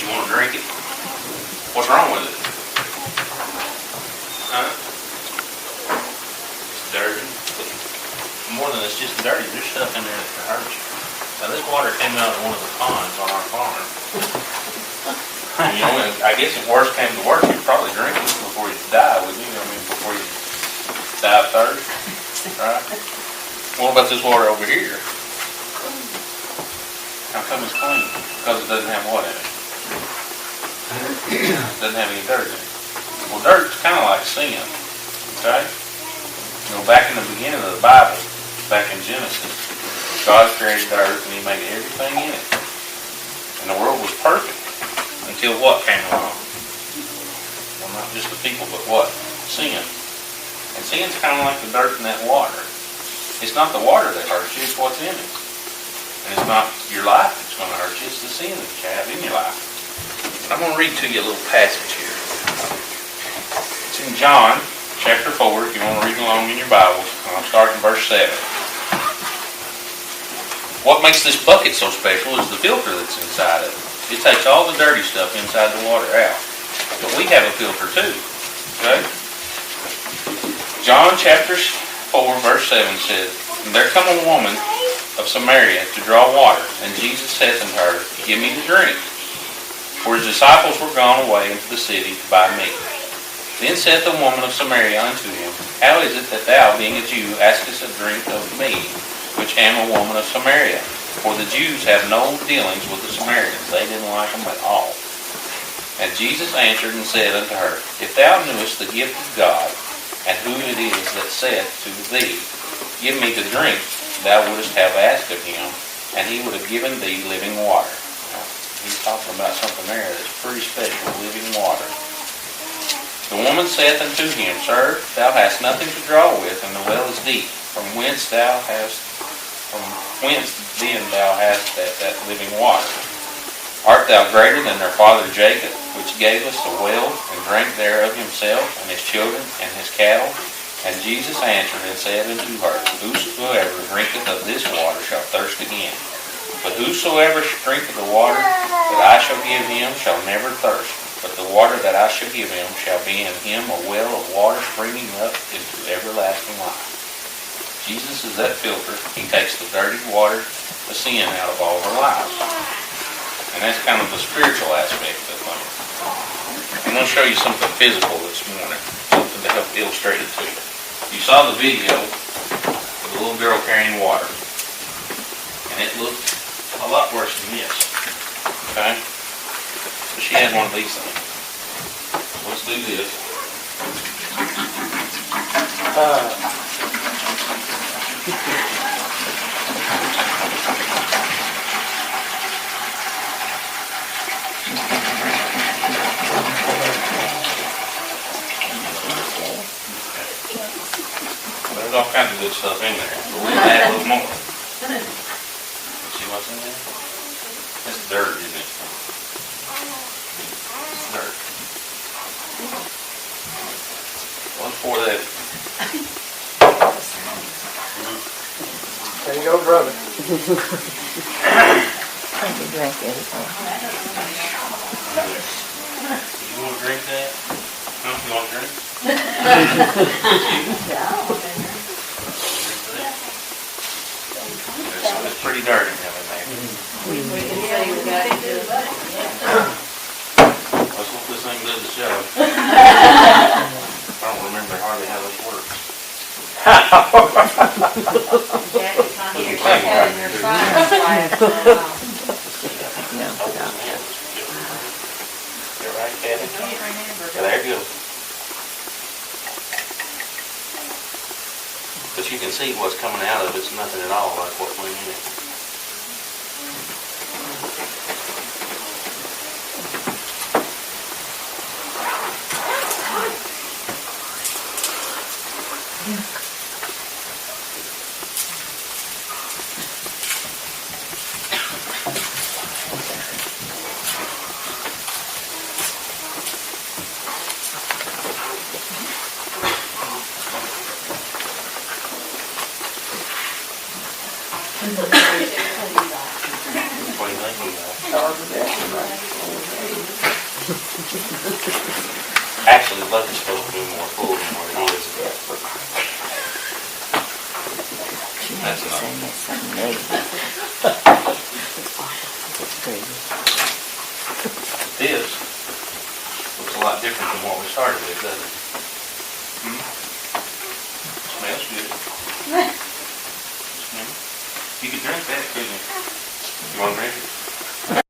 You want to drink it? What's wrong with it? Huh? It's dirty. More than it's just dirty, there's stuff in there that can hurt you. Now this water came out of one of the ponds on our farm. You know, I guess if worse came to worse, you'd probably drink it before you die, wouldn't you? I mean, before you die of thirst, right? What about this water over here? How come it's clean? Because it doesn't have what in it? It doesn't have any dirt in it. Well, dirt's kind of like sin, okay? You know, back in the beginning of the Bible, back in Genesis, God created the earth and He made everything in it. And the world was perfect until what came along? Well, not just the people, but what? Sin. And sin's kind of like the dirt in that water. It's not the water that hurts you, it's what's in it. And it's not your life that's going to hurt you, it's the sin that you have in your life. I'm going to read to you a little passage here. It's in John chapter 4, if you want to read along in your Bibles. I'll start in verse 7. What makes this bucket so special is the filter that's inside of it. It takes all the dirty stuff inside the water out. But we have a filter too. Okay? John chapter 4, verse 7 says, "And there come a woman of Samaria to draw water, and Jesus saith unto her, Give me to drink. For his disciples were gone away into the city to buy meat. Then saith the woman of Samaria unto him, How is it that thou, being a Jew, askest a drink of me, which am a woman of Samaria? For the Jews have no dealings with the Samaritans. They didn't like them at all. And Jesus answered and said unto her, If thou knewest the gift of God, and who it is that saith to thee, Give me to drink, thou wouldest have asked of him, and he would have given thee living water." Now, he's talking about something there that's pretty special, living water. The woman saith unto him, Sir, thou hast nothing to draw with, and the well is deep. From whence then thou hast that living water? Art thou greater than their father Jacob, which gave us the well, and drank thereof himself, and his children, and his cattle? And Jesus answered and said unto her, Whosoever drinketh of this water shall thirst again. But whosoever drinketh the water that I shall give him shall never thirst. But the water that I shall give him shall be in him a well of water springing up into everlasting life. Jesus is that filter. He takes the dirty water, the sin out of all our lives. And that's kind of the spiritual aspect of things. I'm going to show you something physical this morning, something to help illustrate it to you. You saw the video of the little girl carrying water, and it looked a lot worse than this. Okay? So she had one of these things. So let's do this. There's all kinds of good stuff in there, but we'll add a little more. See what's in there? It's dirt, isn't it? It's dirt. Let's pour that. There you go, brother. I can drink anything. You want to drink that? No, you want to drink? It's pretty dirty now in there. Let's hope this thing does the show. I don't remember hardly how this works. Jack's not here. She's having her fire for a while. You're right, Kathy? I can't remember. There you go. But you can see what's coming out of it. It's nothing at all like what went in it. Actually, the bucket's supposed to be more full than what it is. She That's has to enough. say that's something negative. It's crazy. This looks a lot different than what we started with, doesn't it? Smells good. You could drink that, couldn't you? You want to drink it?